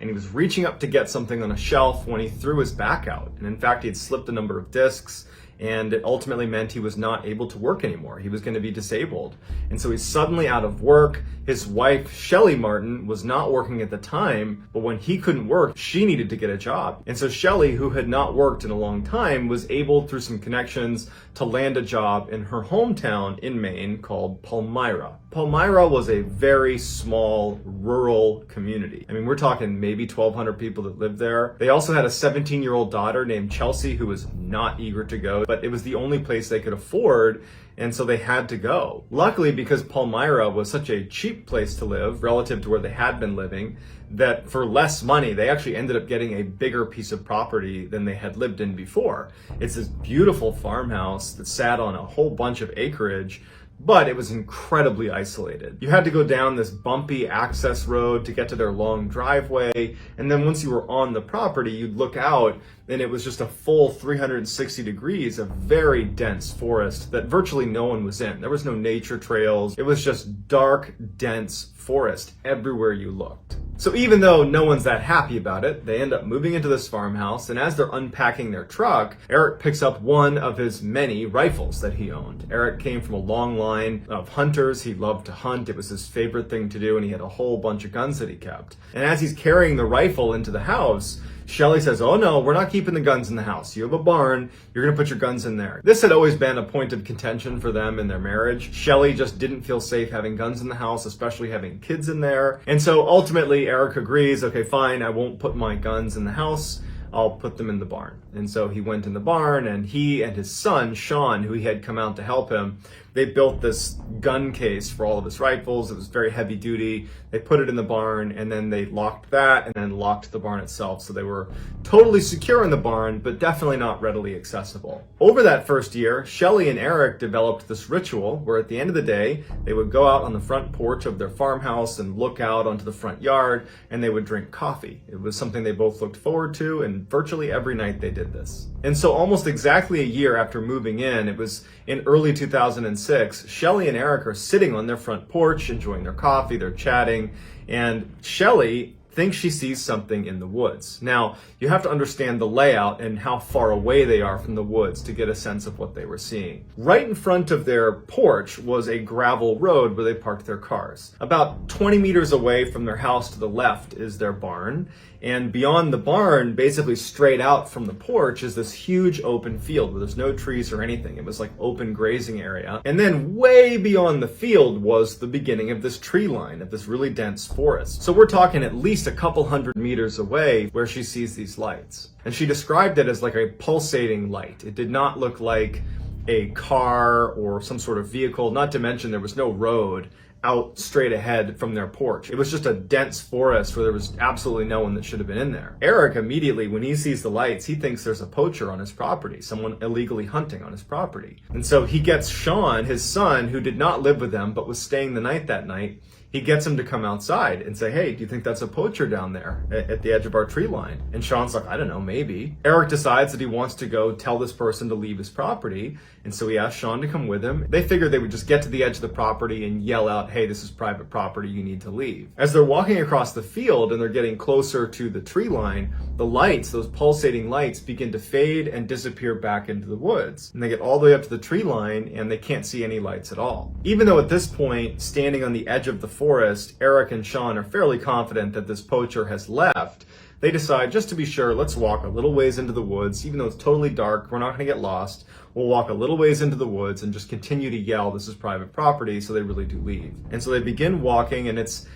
and he was reaching up to get something on a shelf when he threw his back out. And in fact, he had slipped a number of discs, and it ultimately meant he was not able to work anymore. He was going to be disabled. And so he's suddenly out of work. His wife, Shelly Martin, was not working at the time, but when he couldn't work, she needed to get a job. And so Shelly, who had not worked in a long time, was able, through some connections, to land a job in her hometown in Maine called Palmyra. Palmyra was a very small rural community. I mean, we're talking maybe 1,200 people that lived there. They also had a 17-year-old daughter named Chelsea who was not eager to go, but it was the only place they could afford, and so they had to go. Luckily, because Palmyra was such a cheap place to live relative to where they had been living, that for less money, they actually ended up getting a bigger piece of property than they had lived in before. It's this beautiful farmhouse that sat on a whole bunch of acreage, but it was incredibly isolated. You had to go down this bumpy access road to get to their long driveway, and then once you were on the property, you'd look out, and it was just a full 360 degrees of very dense forest that virtually no one was in. There was no nature trails. It was just dark, dense forest everywhere you looked. So even though no one's that happy about it, they end up moving into this farmhouse, and as they're unpacking their truck, Eric picks up one of his many rifles that he owned. Eric came from a long line of hunters. He loved to hunt. It was his favorite thing to do, and he had a whole bunch of guns that he kept. And as he's carrying the rifle into the house, Shelly says, "Oh no, we're not keeping the guns in the house. You have a barn, you're gonna put your guns in there." This had always been a point of contention for them in their marriage. Shelly just didn't feel safe having guns in the house, especially having kids in there. And so ultimately Eric agrees, okay, fine, I won't put my guns in the house. I'll put them in the barn. And so he went in the barn, and he and his son, Sean, who he had come out to help him, they built this gun case for all of his rifles. It was very heavy duty. They put it in the barn, and then they locked that and then locked the barn itself. So they were totally secure in the barn, but definitely not readily accessible. Over that first year, Shelly and Eric developed this ritual where at the end of the day, they would go out on the front porch of their farmhouse and look out onto the front yard, and they would drink coffee. It was something they both looked forward to, and virtually every night they did this. And so almost exactly a year after moving in, it was in early 2006, Shelly and Eric are sitting on their front porch, enjoying their coffee, they're chatting, and Shelly thinks she sees something in the woods. Now, you have to understand the layout and how far away they are from the woods to get a sense of what they were seeing. Right in front of their porch was a gravel road where they parked their cars. About 20 meters away from their house to the left is their barn, and beyond the barn, basically straight out from the porch, is this huge open field where there's no trees or anything. It was like open grazing area. And then way beyond the field was the beginning of this tree line, of this really dense forest. So we're talking at least a couple hundred meters away where she sees these lights. And she described it as like a pulsating light. It did not look like a car or some sort of vehicle, not to mention there was no road out straight ahead from their porch. It was just a dense forest where there was absolutely no one that should have been in there. Eric immediately, when he sees the lights, he thinks there's a poacher on his property, someone illegally hunting on his property. And so he gets Sean, his son, who did not live with them but was staying the night that night, he gets him to come outside and say, "Hey, do you think that's a poacher down there at the edge of our tree line?" And Sean's like, "I don't know, maybe." Eric decides that he wants to go tell this person to leave his property, and so he asks Sean to come with him. They figured they would just get to the edge of the property and yell out, "Hey, this is private property, you need to leave." As they're walking across the field and they're getting closer to the tree line, the lights, those pulsating lights, begin to fade and disappear back into the woods. And they get all the way up to the tree line and they can't see any lights at all. Even though at this point, standing on the edge of the forest, Eric and Sean are fairly confident that this poacher has left, they decide, just to be sure, let's walk a little ways into the woods. Even though it's totally dark, we're not going to get lost. We'll walk a little ways into the woods and just continue to yell, "This is private property," so they really do leave. And so they begin walking, and it's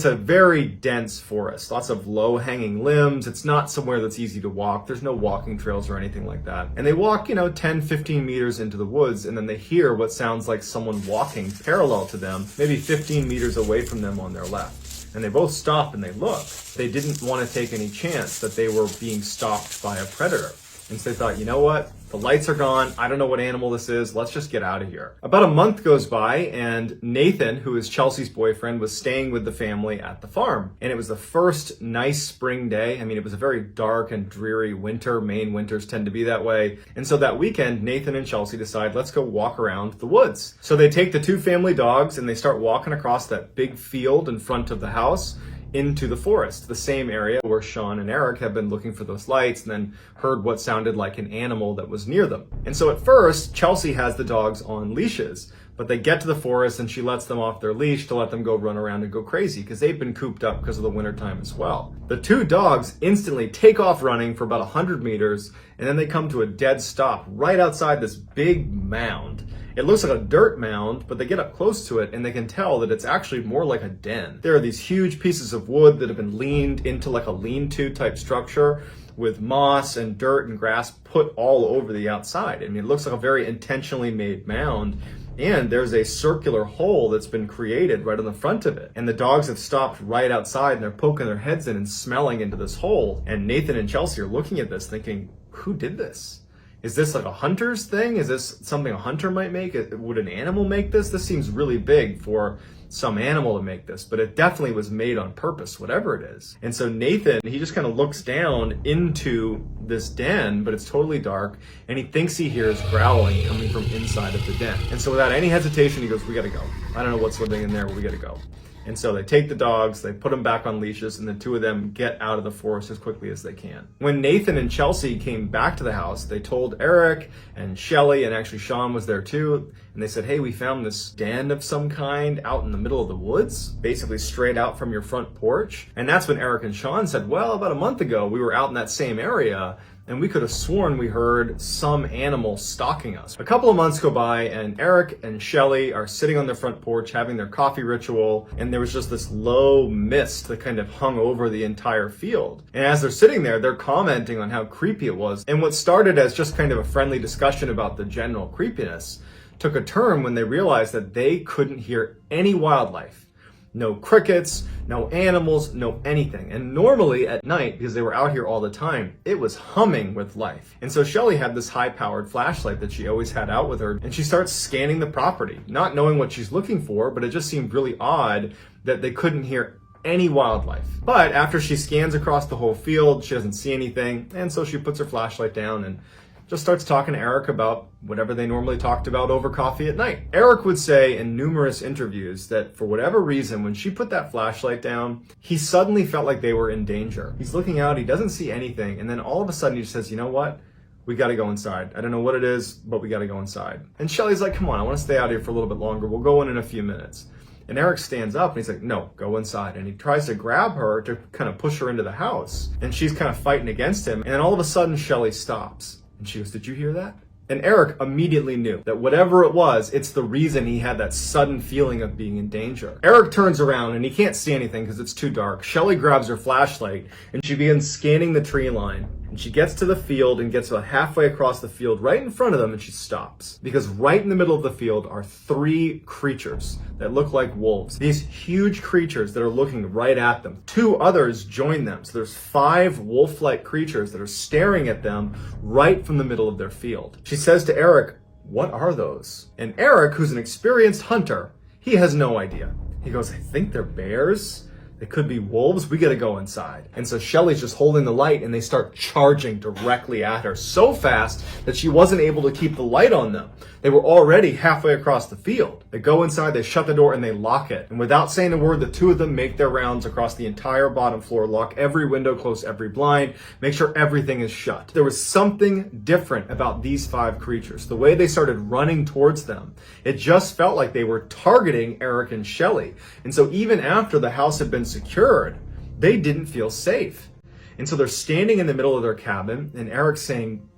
a very dense forest, lots of low-hanging limbs. It's not somewhere that's easy to walk. There's no walking trails or anything like that. And they walk, 10, 15 meters into the woods, and then they hear what sounds like someone walking parallel to them, maybe 15 meters away from them on their left. And they both stop and they look. They didn't want to take any chance that they were being stalked by a predator. And so they thought, you know what? The lights are gone. I don't know what animal this is. Let's just get out of here. About a month goes by, and Nathan, who is Chelsea's boyfriend, was staying with the family at the farm. And it was the first nice spring day. I mean, it was a very dark and dreary winter. Maine winters tend to be that way. And so that weekend, Nathan and Chelsea decide, let's go walk around the woods. So they take the two family dogs and they start walking across that big field in front of the house. into the forest, the same area where Sean and Eric have been looking for those lights and then heard what sounded like an animal that was near them. And so at first, Chelsea has the dogs on leashes, but they get to the forest and she lets them off their leash to let them go run around and go crazy because they've been cooped up because of the wintertime as well. The two dogs instantly take off running for about 100 meters and then they come to a dead stop right outside this big mound. It looks like a dirt mound, but they get up close to it and they can tell that it's actually more like a den. There are these huge pieces of wood that have been leaned into like a lean-to type structure with moss and dirt and grass put all over the outside. I mean, it looks like a very intentionally made mound. And there's a circular hole that's been created right on the front of it. And the dogs have stopped right outside and they're poking their heads in and smelling into this hole. And Nathan and Chelsea are looking at this thinking, who did this? Is this like a hunter's thing? Is this something a hunter might make? Would an animal make this? This seems really big for some animal to make this, but it definitely was made on purpose, whatever it is. And so Nathan, he just kind of looks down into this den, but it's totally dark, and he thinks he hears growling coming from inside of the den. And so without any hesitation, he goes, we gotta go. I don't know what's living in there, but we gotta go. And so they take the dogs, they put them back on leashes, and the two of them get out of the forest as quickly as they can. When Nathan and Chelsea came back to the house, they told Eric and Shelly, and actually Sean was there too, and they said, hey, we found this den of some kind out in the middle of the woods, basically straight out from your front porch. And that's when Eric and Sean said, well, about a month ago, we were out in that same area, and we could have sworn we heard some animal stalking us. A couple of months go by and Eric and Shelly are sitting on their front porch having their coffee ritual, and there was just this low mist that kind of hung over the entire field. And as they're sitting there, they're commenting on how creepy it was. And what started as just kind of a friendly discussion about the general creepiness took a turn when they realized that they couldn't hear any wildlife. No crickets, no animals, no anything. And normally at night, because they were out here all the time, it was humming with life. And so Shelly had this high-powered flashlight that she always had out with her, and she starts scanning the property, not knowing what she's looking for, but it just seemed really odd that they couldn't hear any wildlife. But after she scans across the whole field, she doesn't see anything, and so she puts her flashlight down and just starts talking to Eric about whatever they normally talked about over coffee at night. Eric would say in numerous interviews that for whatever reason, when she put that flashlight down, he suddenly felt like they were in danger. He's looking out, he doesn't see anything, and then all of a sudden he just says, you know what? We gotta go inside. I don't know what it is, but we gotta go inside. And Shelly's like, come on, I wanna stay out here for a little bit longer. We'll go in a few minutes. And Eric stands up and he's like, no, go inside. And he tries to grab her to kind of push her into the house. And she's kind of fighting against him. And then all of a sudden, Shelly stops. And she goes, did you hear that? And Eric immediately knew that whatever it was, it's the reason he had that sudden feeling of being in danger. Eric turns around and he can't see anything because it's too dark. Shelly grabs her flashlight and she begins scanning the tree line. And she gets to the field and gets about halfway across the field right in front of them, and she stops. Because right in the middle of the field are three creatures that look like wolves. These huge creatures that are looking right at them. Two others join them. So there's 5 wolf-like creatures that are staring at them right from the middle of their field. She says to Eric, what are those? And Eric, who's an experienced hunter, he has no idea. He goes, I think they're bears. It could be wolves. We gotta go inside. And so Shelly's just holding the light and they start charging directly at her so fast that she wasn't able to keep the light on them. They were already halfway across the field. They go inside, they shut the door, and they lock it. And without saying a word, the two of them make their rounds across the entire bottom floor, lock every window, close every blind, make sure everything is shut. There was something different about these 5 creatures. The way they started running towards them, it just felt like they were targeting Eric and Shelly. And so even after the house had been secured, they didn't feel safe. And so they're standing in the middle of their cabin, and Eric's saying,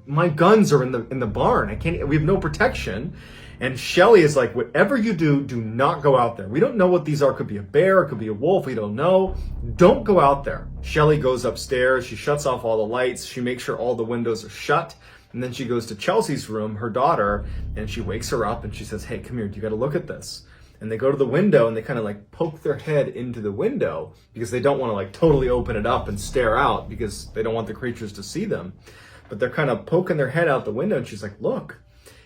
my guns are in the barn. We have no protection. And Shelly is like, whatever you do, do not go out there. We don't know what these are. It could be a bear, it could be a wolf, we don't know. Don't go out there. Shelly goes upstairs, she shuts off all the lights, she makes sure all the windows are shut. And then she goes to Chelsea's room, her daughter, and she wakes her up and she says, hey, come here, you gotta look at this. And they go to the window and they kind of like poke their head into the window because they don't want to like totally open it up and stare out because they don't want the creatures to see them. But they're kind of poking their head out the window and she's like, look.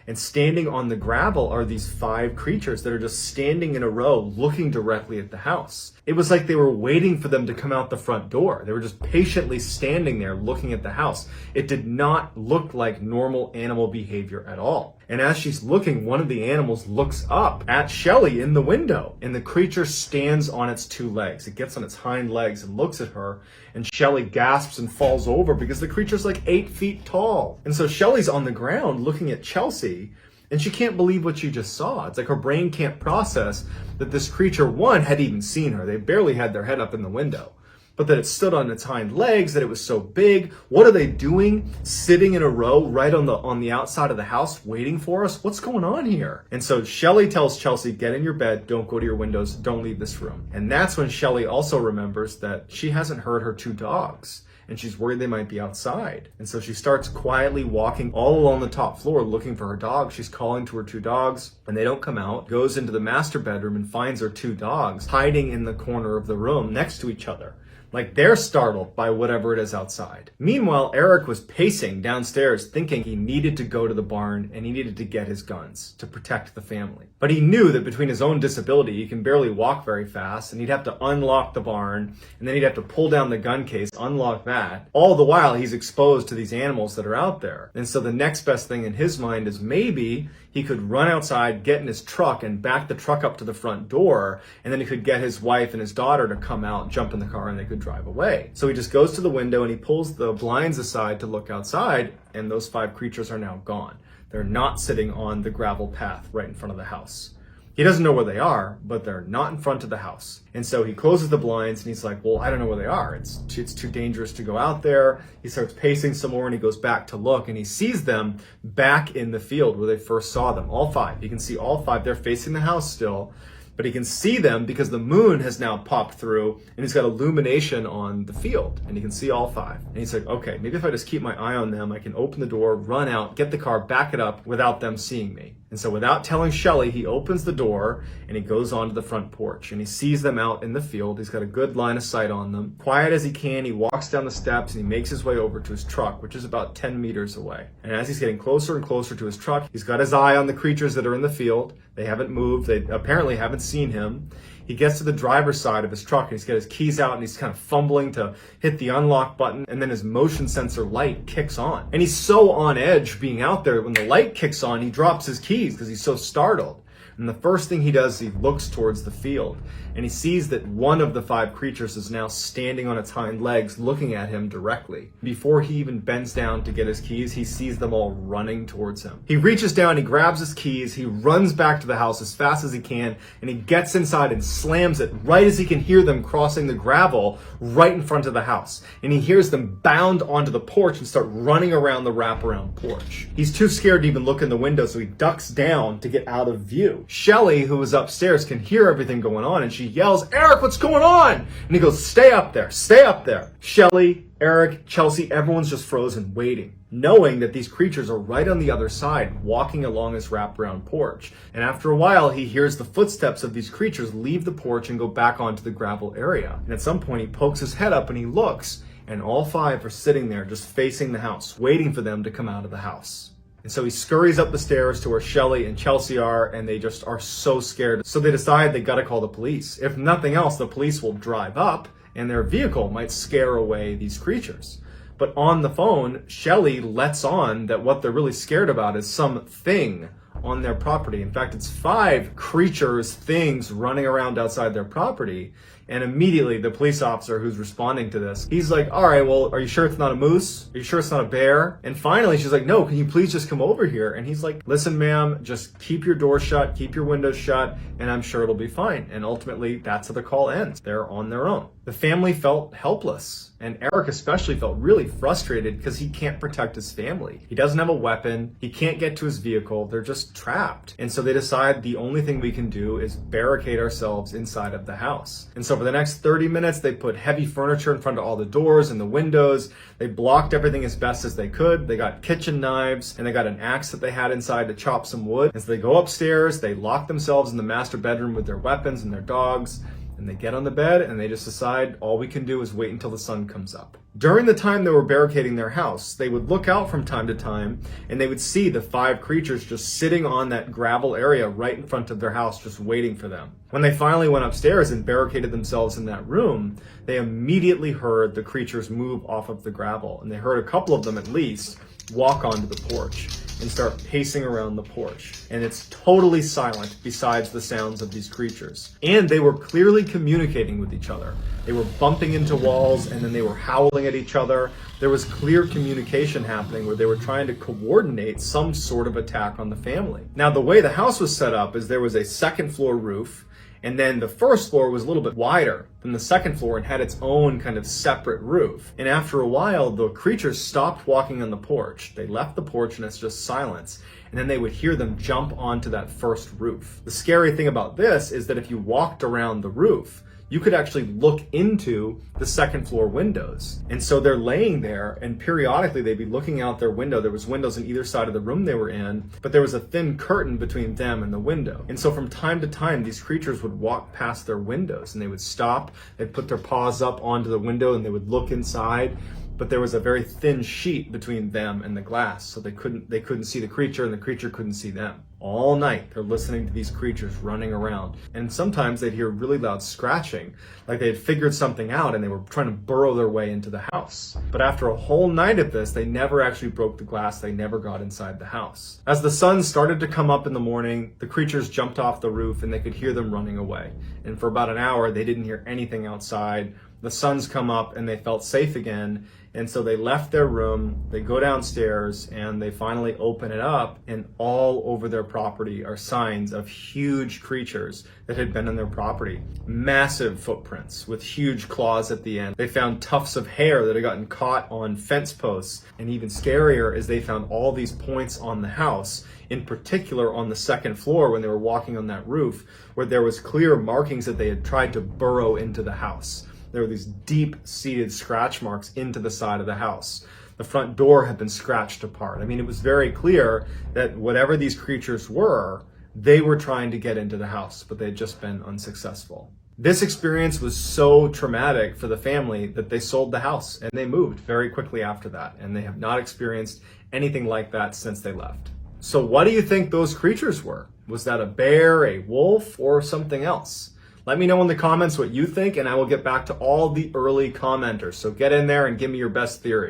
And standing on the gravel are these 5 creatures that are just standing in a row looking directly at the house. It was like they were waiting for them to come out the front door. They were just patiently standing there looking at the house. It did not look like normal animal behavior at all. And as she's looking, one of the animals looks up at Shelly in the window, and the creature stands on its two legs. It gets on its hind legs and looks at her, and Shelly gasps and falls over because the creature's like 8 feet tall. And so Shelly's on the ground looking at Chelsea, and she can't believe what she just saw. It's like her brain can't process that this creature, one, had even seen her. They barely had their head up in the window. But that it stood on its hind legs, that it was so big. What are they doing? Sitting in a row right on the outside of the house waiting for us? What's going on here? And so Shelly tells Chelsea, get in your bed, don't go to your windows, don't leave this room. And that's when Shelly also remembers that she hasn't heard her 2 dogs. And she's worried they might be outside. And so she starts quietly walking all along the top floor looking for her dogs. She's calling to her 2 dogs, and they don't come out. Goes into the master bedroom and finds her 2 dogs hiding in the corner of the room next to each other. Like they're startled by whatever it is outside. Meanwhile, Eric was pacing downstairs thinking he needed to go to the barn and he needed to get his guns to protect the family. But he knew that between his own disability, he can barely walk very fast, and he'd have to unlock the barn, and then he'd have to pull down the gun case, unlock that. All the while, he's exposed to these animals that are out there. And so the next best thing in his mind is maybe he could run outside, get in his truck, and back the truck up to the front door, and then he could get his wife and his daughter to come out, jump in the car, and they could drive away. So he just goes to the window and he pulls the blinds aside to look outside, and those 5 creatures are now gone. They're not sitting on the gravel path right in front of the house. He doesn't know where they are, but they're not in front of the house. And so he closes the blinds and he's like, well, I don't know where they are. It's too dangerous to go out there. He starts pacing some more and he goes back to look, and he sees them back in the field where they first saw them, all 5. You can see all 5. They're facing the house still, but he can see them because the moon has now popped through and he's got illumination on the field, and he can see all 5. And he's like, okay, maybe if I just keep my eye on them, I can open the door, run out, get the car, back it up without them seeing me. And so without telling Shelly, he opens the door and he goes onto the front porch and he sees them out in the field. He's got a good line of sight on them. Quiet as he can, he walks down the steps and he makes his way over to his truck, which is about 10 meters away. And as he's getting closer and closer to his truck, he's got his eye on the creatures that are in the field. They haven't moved. They apparently haven't seen him. He gets to the driver's side of his truck and he's got his keys out and he's kind of fumbling to hit the unlock button, and then his motion sensor light kicks on. And he's so on edge being out there, when the light kicks on, he drops his keys because he's so startled. And the first thing he does, he looks towards the field and he sees that one of the 5 creatures is now standing on its hind legs looking at him directly. Before he even bends down to get his keys, he sees them all running towards him. He reaches down, he grabs his keys, he runs back to the house as fast as he can, and he gets inside and slams it right as he can hear them crossing the gravel right in front of the house. And he hears them bound onto the porch and start running around the wraparound porch. He's too scared to even look in the window, so he ducks down to get out of view. Shelly, who was upstairs, can hear everything going on, and she yells, Eric, what's going on? And he goes, stay up there, stay up there. Shelly, Eric, Chelsea, everyone's just frozen, waiting, knowing that these creatures are right on the other side, walking along his wraparound porch. And after a while, he hears the footsteps of these creatures leave the porch and go back onto the gravel area. And at some point, he pokes his head up and he looks, and all 5 are sitting there just facing the house, waiting for them to come out of the house. And so he scurries up the stairs to where Shelly and Chelsea are, and they just are so scared. So they decide they gotta call the police. If nothing else, the police will drive up and their vehicle might scare away these creatures. But on the phone, Shelly lets on that what they're really scared about is something on their property. In fact, it's 5 creatures, things running around outside their property. And immediately the police officer who's responding to this, he's like, all right, well, are you sure it's not a moose? Are you sure it's not a bear? And finally, she's like, no, can you please just come over here? And he's like, listen, ma'am, just keep your door shut, keep your windows shut, and I'm sure it'll be fine. And ultimately, that's how the call ends. They're on their own. The family felt helpless. And Eric especially felt really frustrated because he can't protect his family. He doesn't have a weapon. He can't get to his vehicle. They're just trapped. And so they decide the only thing we can do is barricade ourselves inside of the house. And so for the next 30 minutes, they put heavy furniture in front of all the doors and the windows. They blocked everything as best as they could. They got kitchen knives and they got an axe that they had inside to chop some wood. As they go upstairs, they lock themselves in the master bedroom with their weapons and their dogs. And they get on the bed and they just decide all we can do is wait until the sun comes up. During the time they were barricading their house, they would look out from time to time and they would see the 5 creatures just sitting on that gravel area right in front of their house, just waiting for them. When they finally went upstairs and barricaded themselves in that room, they immediately heard the creatures move off of the gravel, and they heard a couple of them at least walk onto the porch and start pacing around the porch. And it's totally silent besides the sounds of these creatures. And they were clearly communicating with each other. They were bumping into walls and then they were howling at each other. There was clear communication happening where they were trying to coordinate some sort of attack on the family. Now, the way the house was set up is there was a second floor roof, and then the first floor was a little bit wider than the second floor and had its own kind of separate roof. And after a while, the creatures stopped walking on the porch. They left the porch and it's just silence. And then they would hear them jump onto that first roof. The scary thing about this is that if you walked around the roof, you could actually look into the second floor windows. And so they're laying there and periodically they'd be looking out their window. There was windows on either side of the room they were in, but there was a thin curtain between them and the window. And so from time to time, these creatures would walk past their windows and they would stop, they'd put their paws up onto the window and they would look inside. But there was a very thin sheet between them and the glass, so they couldn't see the creature and the creature couldn't see them. All night they're listening to these creatures running around, and sometimes they'd hear really loud scratching, like they had figured something out and they were trying to burrow their way into the house. But after a whole night of this, they never actually broke the glass, they never got inside the house. As the sun started to come up in the morning, the creatures jumped off the roof and they could hear them running away. And for about an hour they didn't hear anything outside. The sun's come up and they felt safe again. And so they left their room, they go downstairs, and they finally open it up, and all over their property are signs of huge creatures that had been on their property. Massive footprints with huge claws at the end. They found tufts of hair that had gotten caught on fence posts. And even scarier is they found all these points on the house, in particular on the second floor when they were walking on that roof, where there was clear markings that they had tried to burrow into the house. There were these deep-seated scratch marks into the side of the house. The front door had been scratched apart. I mean, it was very clear that whatever these creatures were, they were trying to get into the house, but they had just been unsuccessful. This experience was so traumatic for the family that they sold the house and they moved very quickly after that, and they have not experienced anything like that since they left. So what do you think those creatures were? Was that a bear, a wolf, or something else? Let me know in the comments what you think, and I will get back to all the early commenters. So get in there and give me your best theory.